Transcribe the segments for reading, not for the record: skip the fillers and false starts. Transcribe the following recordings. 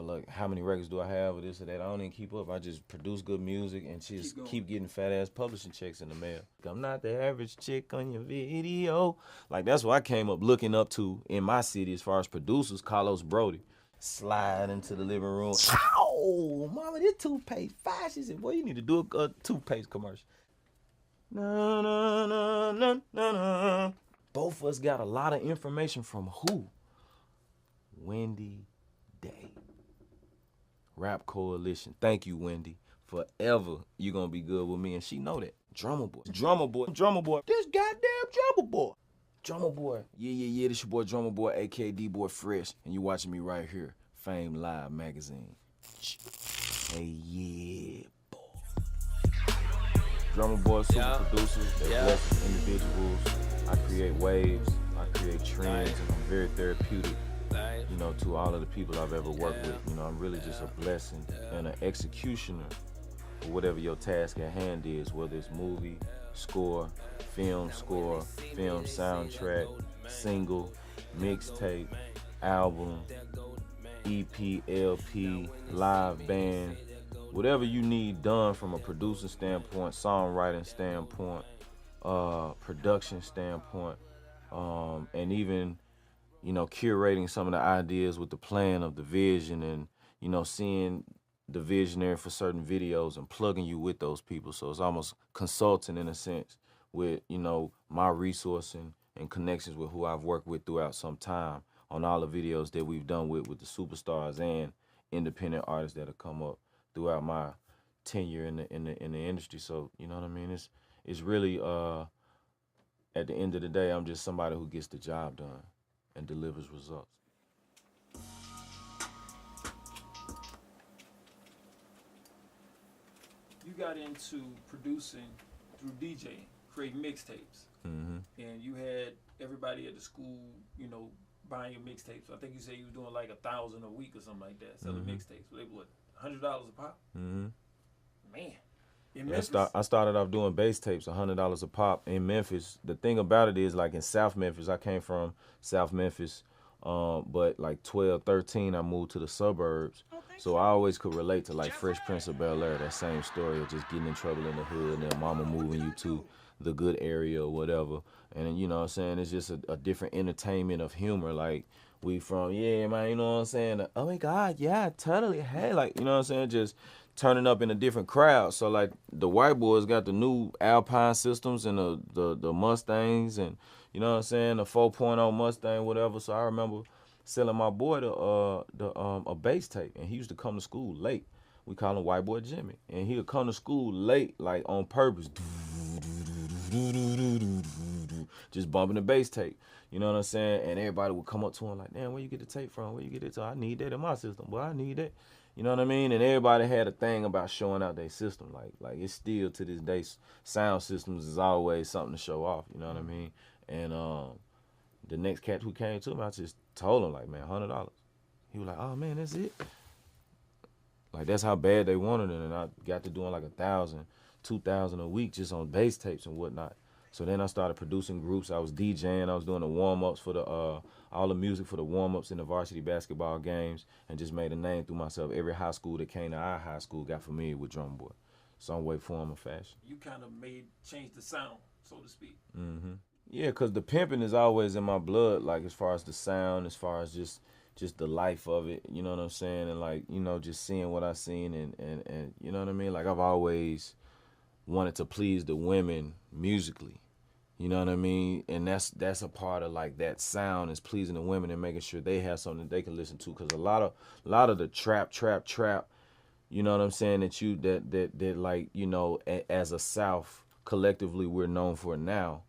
look, how many records do I have or this or that? I don't even keep up. I just produce good music and just keep getting fat ass publishing checks in the mail. I'm not the average chick on your video. Like, that's what I came up looking up to in my city as far as producers, Carlos Broady. Slide into the living room. Ow, mama, this toothpaste fire. She said, boy, you need to do a toothpaste commercial. Na, na, na, na, na, na. Both of us got a lot of information from who? Wendy Day. Rap Coalition. Thank you, Wendy. Forever you gonna be good with me, and she know that. Drumma Boy. Drumma Boy. Drumma Boy. This goddamn Drumma Boy. Drumma Boy. Yeah. This your boy Drumma Boy, aka D-Boy Fresh, and you watching me right here. Fame Live Magazine. Hey, yeah, boy. Drumma Boy, super producers. They bless individuals. I create waves. I create trends, and I'm very therapeutic. You know, to all of the people I've ever worked with. You know, I'm really just a blessing and an executioner for whatever your task at hand is, whether it's movie, score, film soundtrack, single, mixtape, album, EP, LP, live band, whatever you need done from a producing standpoint, songwriting standpoint, production standpoint, and even, you know, curating some of the ideas with the plan of the vision and, you know, seeing the visionary for certain videos and plugging you with those people. So it's almost consulting in a sense with, you know, my resourcing and connections with who I've worked with throughout some time on all the videos that we've done with the superstars and independent artists that have come up throughout my tenure in the industry. So, you know what I mean? It's really, at the end of the day, I'm just somebody who gets the job done and delivers results. You got into producing through DJing, creating mixtapes, and you had everybody at the school, you know, buying your mixtapes. I think you said you was doing like 1,000 a week or something like that, selling mixtapes. They what, $100 a pop? Man. I started off doing bass tapes, $100 a pop in Memphis. The thing about it is, like in South Memphis, I came from South Memphis, but like 12, 13, I moved to the suburbs. So I always could relate to like Fresh Prince of Bel-Air, that same story of just getting in trouble in the hood and then mama moving you to the good area or whatever. And you know what I'm saying, it's just a different entertainment of humor. Like we from, yeah, man, you know what I'm saying? Oh my God, yeah, totally. Hey, like, you know what I'm saying? Just turning up in a different crowd. So like the white boys got the new Alpine systems and the Mustangs and, you know what I'm saying, the 4.0 Mustang, whatever. So I remember selling my boy a bass tape, and he used to come to school late. We call him White Boy Jimmy, and he would come to school late, like on purpose, just bumping the bass tape. You know what I'm saying? And everybody would come up to him like, "Damn, where you get the tape from? Where you get it to? I need that in my system. Boy, I need that." You know what I mean? And everybody had a thing about showing out their system. Like it's still to this day, sound systems is always something to show off. You know what I mean? And the next cat who came to me, I just told him, like, man, $100. He was like, oh man, that's it. Like that's how bad they wanted it, and I got to doing like 1,000, 2,000 a week just on bass tapes and whatnot. So then I started producing groups. I was DJing. I was doing the warm-ups for the all the music for the warm-ups in the varsity basketball games, and just made a name through myself. Every high school that came to our high school got familiar with Drumma Boy, some way, form, or fashion. You kind of changed the sound, so to speak. Yeah, because the pimping is always in my blood, like as far as the sound, as far as just the life of it, you know what I'm saying? And like, you know, just seeing what I seen and you know what I mean? Like I've always wanted to please the women musically. You know what I mean? And that's a part of like that sound is pleasing the women and making sure they have something that they can listen to. Cause a lot of the trap, you know what I'm saying? That like, you know, as a South collectively we're known for now,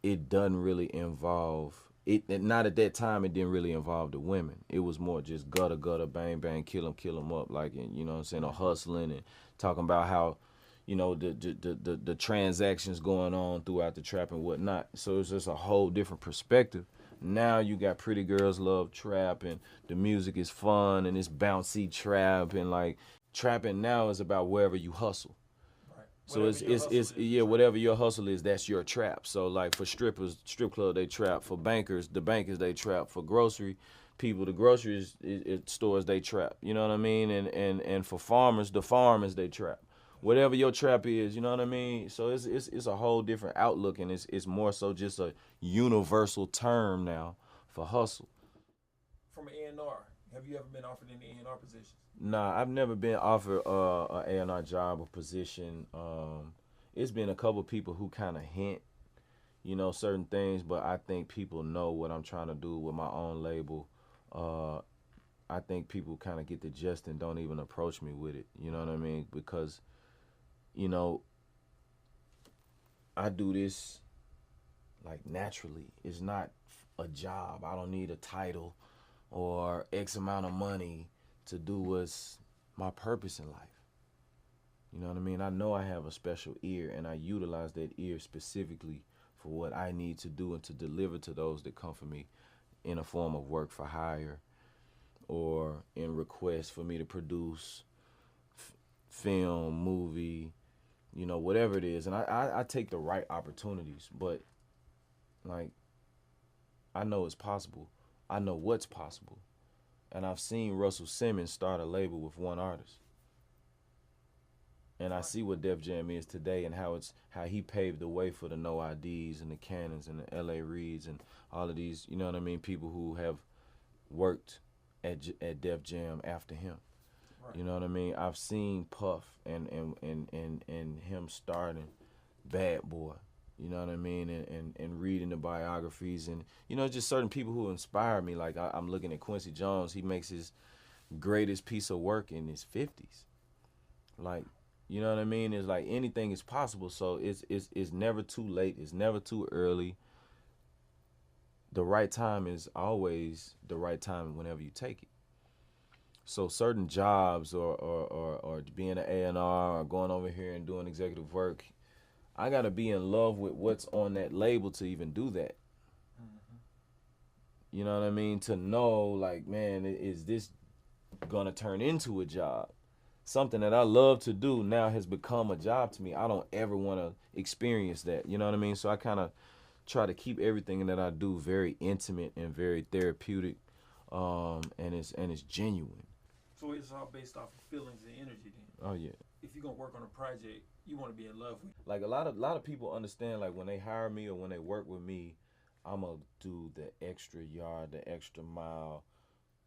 it doesn't really involve it. Not at that time. It didn't really involve the women. It was more just gutter, bang, bang, kill 'em up. Like, and you know what I'm saying? Or hustling and talking about how, you know, the transactions going on throughout the trap and whatnot. So it's just a whole different perspective. Now you got Pretty Girls Love Trap, and the music is fun, and it's bouncy trap, and like trapping now is about wherever you hustle. Right. So whatever your hustle is, that's your trap. So like for strippers, strip club, they trap. For bankers, the bankers, they trap. For grocery people, the grocery stores, they trap. You know what I mean? And for farmers, the farmers, they trap. Whatever your trap is, you know what I mean? So it's a whole different outlook, and it's more so just a universal term now for hustle. From A&R, have you ever been offered any A&R positions? Nah, I've never been offered a A&R job or position. It's been a couple people who kind of hint, you know, certain things, but I think people know what I'm trying to do with my own label. I think people kind of get the gist and don't even approach me with it. You know what I mean? Because, you know, I do this like naturally. It's not a job. I don't need a title or X amount of money to do what's my purpose in life. You know what I mean? I know I have a special ear, and I utilize that ear specifically for what I need to do and to deliver to those that come for me in a form of work for hire or in request for me to produce film, movie, you know, whatever it is. And I take the right opportunities, but like, I know it's possible. I know what's possible. And I've seen Russell Simmons start a label with one artist. And I see what Def Jam is today and how he paved the way for the No IDs and the Cannons and the LaReids and all of these, you know what I mean, people who have worked at Def Jam after him. Right. You know what I mean? I've seen Puff and him starting Bad Boy. You know what I mean? And reading the biographies and, you know, just certain people who inspire me. Like I'm looking at Quincy Jones. He makes his greatest piece of work in his 50s. Like, you know what I mean? It's like anything is possible. So it's never too late. It's never too early. The right time is always the right time whenever you take it. So certain jobs or being an A&R or going over here and doing executive work, I got to be in love with what's on that label to even do that. Mm-hmm. You know what I mean? To know, like, man, is this going to turn into a job? Something that I love to do now has become a job to me. I don't ever want to experience that. You know what I mean? So I kind of try to keep everything that I do very intimate and very therapeutic, and it's genuine. So it's all based off of feelings and energy then? Oh, yeah. If you're going to work on a project, you want to be in love with it. Like a lot of people understand, like when they hire me or when they work with me, I'm going to do the extra yard, the extra mile.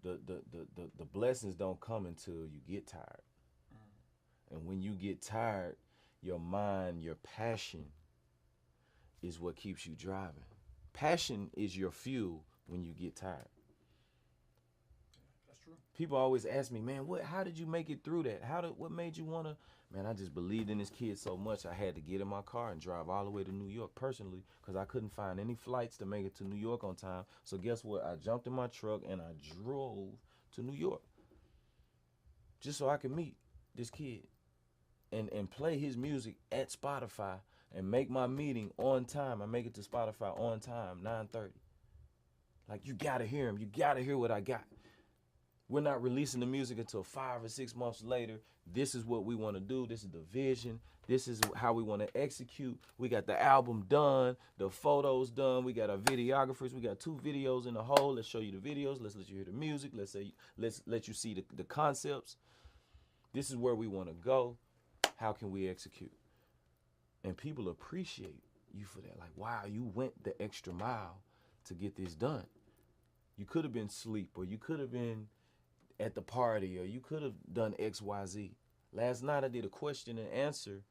The blessings don't come until you get tired. And when you get tired, your mind, your passion is what keeps you driving. Passion is your fuel when you get tired. That's true. People always ask me, man, how did you make it through that? What made you want to? Man, I just believed in this kid so much I had to get in my car and drive all the way to New York personally because I couldn't find any flights to make it to New York on time. So guess what? I jumped in my truck and I drove to New York just so I could meet this kid and play his music at Spotify and make my meeting on time. I make it to Spotify on time, 9:30. Like, you got to hear him. You got to hear what I got. We're not releasing the music until 5 or 6 months later. This is what we want to do. This is the vision. This is how we want to execute. We got the album done, the photos done. We got our videographers. We got 2 videos in the hole. Let's show you the videos. Let's let you hear the music. Let's let you see the concepts. This is where we want to go. How can we execute? And people appreciate you for that. Like, wow, you went the extra mile to get this done. You could have been asleep, or you could have been at the party, or you could have done X, Y, Z. Last night I did a question and answer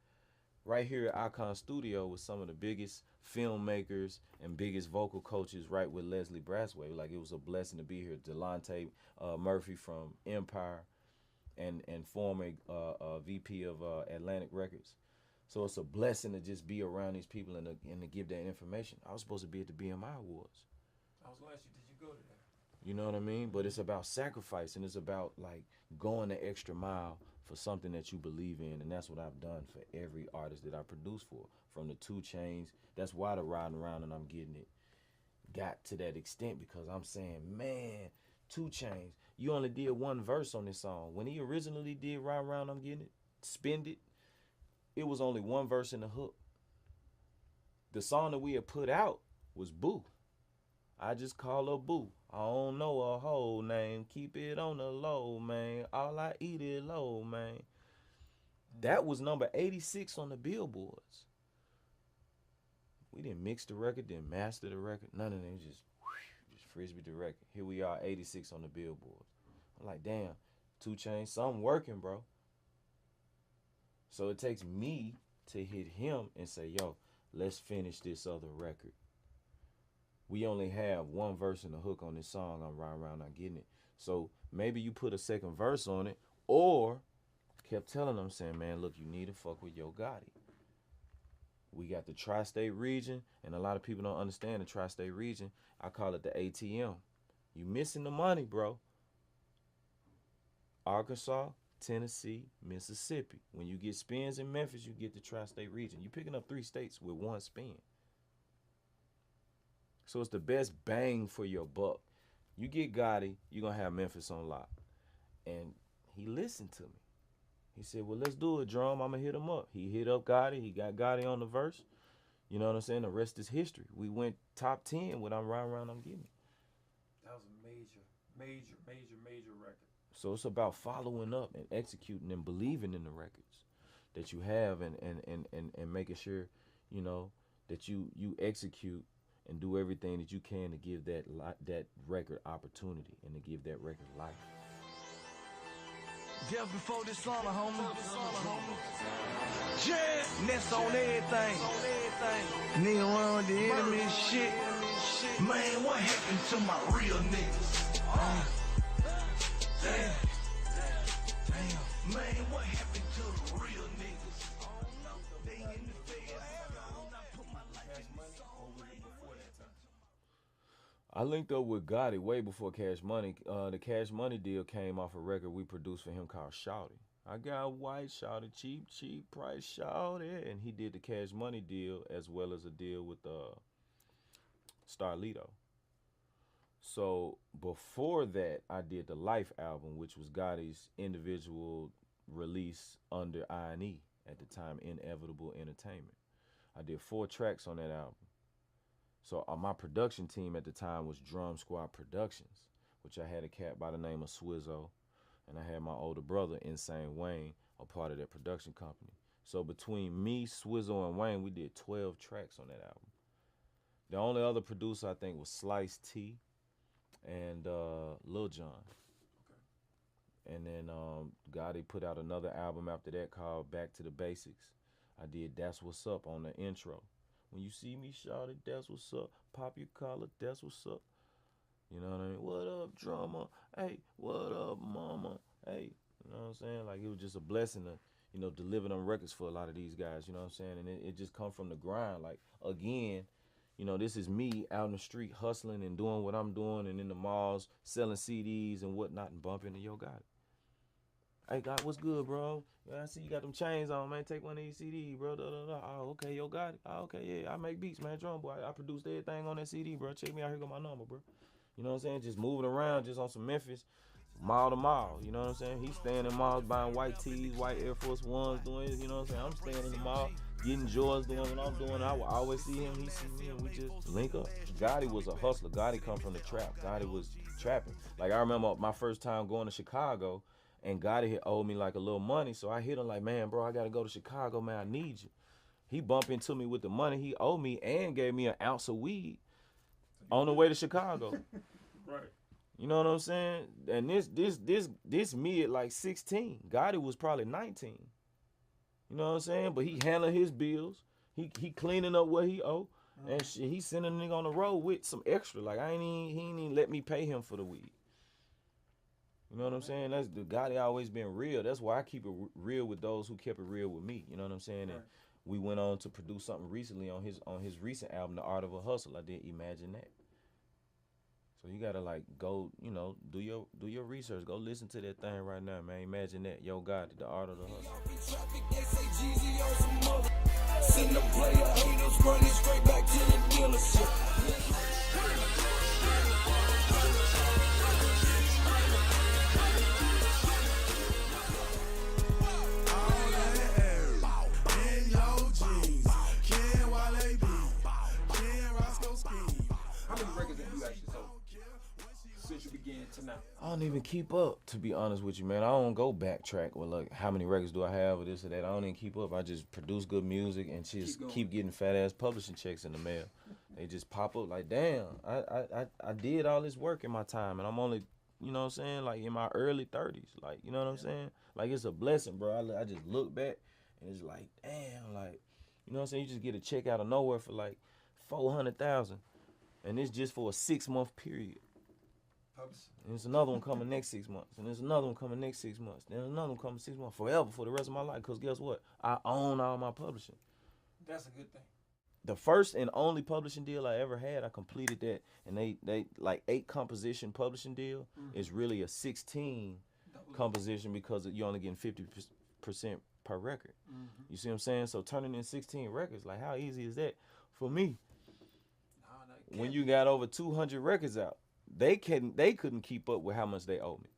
right here at Akshun Studio with some of the biggest filmmakers and biggest vocal coaches, right with Leslie Brasway. Like, it was a blessing to be here. Delante Murphy from Empire and former VP of Atlantic Records. So it's a blessing to just be around these people and to give that information. I was supposed to be at the BMI Awards. I was going to ask you, did you go to that? You know what I mean? But it's about sacrifice, and it's about, like, going the extra mile for something that you believe in, and that's what I've done for every artist that I produce for, from the 2 Chainz. That's why the Riding Around and I'm Getting It got to that extent, because I'm saying, man, 2 Chainz, you only did 1 verse on this song. When he originally did Riding Around I'm Getting It, Spend It it was only one verse in the hook. The song that we had put out was Boo. I just call her Boo. I don't know her whole name. Keep it on the low, man. All I eat is low, man. That was number 86 on the billboards. We didn't mix the record, didn't master the record. None of them. Just frisbee the record. Here we are, 86 on the billboards. I'm like, damn, 2 Chainz, something working, bro. So it takes me to hit him and say, yo, let's finish this other record. We only have one verse in the hook on this song. I'm riding around not getting it. So maybe you put a second verse on it, or kept telling them, saying, man, look, you need to fuck with Yo Gotti. We got the tri-state region, and a lot of people don't understand the tri-state region. I call it the ATM. You missing the money, bro. Arkansas, Tennessee, Mississippi. When you get spins in Memphis, you get the tri-state region. You picking up 3 states with 1 spin. So it's the best bang for your buck. You get Gotti, you're going to have Memphis on lock. And he listened to me. He said, well, let's do it, Drum. I'm going to hit him up. He hit up Gotti. He got Gotti on the verse. You know what I'm saying? The rest is history. We went top 10 with I'm Riding Around, I'm Getting It. That was a major record. So it's about following up and executing and believing in the records that you have and making sure, you know, that you execute and do everything that you can to give that record opportunity and to give that record life. Just before this summer, homie. Yeah, next on everything. Nigga run the enemy and shit. Man, what happened to my real niggas? Damn. Man, what happened to the real niggas? They in the feds. I put my life in the song. I linked up with Gotti way before Cash Money. The Cash Money deal came off a record we produced for him called Shawty. I got white Shawty, cheap price Shawty. And he did the Cash Money deal as well as a deal with Starlito. So before that, I did the Life album, which was Gotti's individual release under I&E at the time, Inevitable Entertainment. I did 4 tracks on that album. So my production team at the time was Drum Squad Productions, which I had a cat by the name of Swizzo, and I had my older brother, Insane Wayne, a part of that production company. So between me, Swizzo, and Wayne, we did 12 tracks on that album. The only other producer I think was Slice T and Lil Jon. Okay. And then Gotti put out another album after that called Back to the Basics. I did That's What's Up on the intro. When you see me, shout it, that's what's up. Pop your collar, that's what's up. You know what I mean? What up, drummer? Hey, what up, mama? Hey, you know what I'm saying? Like, it was just a blessing to, you know, deliver them records for a lot of these guys, you know what I'm saying? And it just come from the grind. Like, again, you know, this is me out in the street hustling and doing what I'm doing and in the malls selling CDs and whatnot and bumping to Yo Gotti. Hey, God, what's good, bro? I see you got them chains on, man. Take one of these CDs, bro. Oh, okay, Yo Gotti. Oh, okay, yeah, I make beats, man. Drum Boy. I produced everything on that CD, bro. Check me out. Here go my number, bro. You know what I'm saying? Just moving around just on some Memphis, mall to mall. You know what I'm saying? He's staying in malls buying white tees, white Air Force Ones, doing it. You know what I'm saying? I'm staying in the mall, getting Jordans, doing what I'm doing. I will always see him. He see me, and we just link up. Gotti was a hustler. Gotti come from the trap. Gotti was trapping. Like, I remember my first time going to Chicago, and Gotti had owed me like a little money, so I hit him like, man, bro, I got to go to Chicago, man, I need you. He bumped into me with the money he owed me and gave me an ounce of weed on the way to Chicago. Right. You know what I'm saying? And this me at like 16. Gotti was probably 19. You know what I'm saying? But he handling his bills. He cleaning up what he owe. And shit, he sending a nigga on the road with some extra. Like, he ain't even let me pay him for the weed. You know what I'm saying? That's the Gotti always been real. That's why I keep it real with those who kept it real with me. You know what I'm saying? Right. And we went on to produce something recently on his recent album, The Art of a Hustle. I did Imagine That. So you gotta like go, you know, do your research. Go listen to that thing right now, man. Imagine That. Yo Gotti, The Art of the Hustle. Send them player haters running straight back to the dealership. since you began to now? I don't even keep up, to be honest with you, man. I don't go backtrack with like how many records do I have or this or that. I don't even keep up. I just produce good music and just keep getting fat ass publishing checks in the mail. They just pop up like, damn, I did all this work in my time, and I'm only, you know what I'm saying, like in my early 30s. Like, you know what I'm saying? Like, it's a blessing, bro. I just look back and it's like, damn, like, you know what I'm saying? You just get a check out of nowhere for like $400,000, and it's just for a 6-month period. And there's another one coming next 6 months, and there's another one coming next 6 months. There's another one coming 6 months, forever, for the rest of my life. Because guess what? I own all my publishing. That's a good thing. The first and only publishing deal I ever had, I completed that, and they like 8 composition publishing deal. It's really a 16 composition because you're only getting 50% per record. You see what I'm saying? So turning in 16 records, like how easy is that for me? When you got over 200 records out, they couldn't keep up with how much they owe me.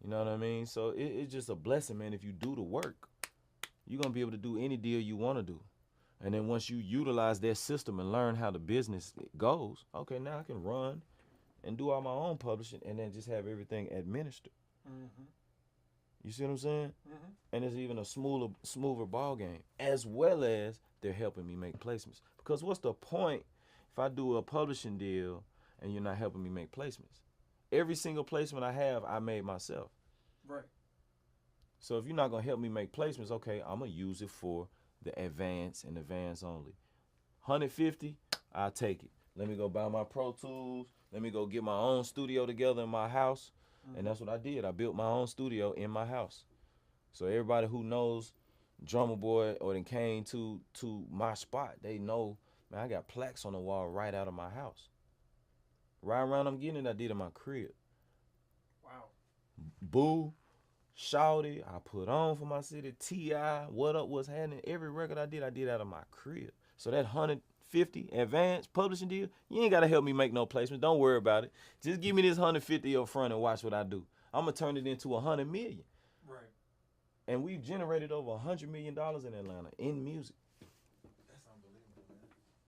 You know what I mean? So it's just a blessing, man. If you do the work, you're gonna be able to do any deal you want to do. And then once you utilize their system and learn how the business goes, okay, now I can run and do all my own publishing and then just have everything administered. You see what I'm saying? And it's even a smoother ball game, as well as they're helping me make placements. Because what's the point if I do a publishing deal and you're not helping me make placements? Every single placement I have, I made myself. Right. So if you're not gonna help me make placements, okay, I'm gonna use it for the advance and advance only. 150, I'll take it. Let me go buy my Pro Tools. Let me go get my own studio together in my house. And that's what I did. I built my own studio in my house. So everybody who knows Drumma Boy or then came to my spot, they know, man, I got plaques on the wall right out of my house. Right around I'm getting it, I did in my crib. Wow. Boo, Shawty, I put on for my city, T.I., What Up, What's Happening. Every record I did out of my crib. So that 150 advance publishing deal, you ain't got to help me make no placement. Don't worry about it. Just give me this 150 up front and watch what I do. I'm going to turn it into 100 million. Right. And we've generated over $100 million in Atlanta in music.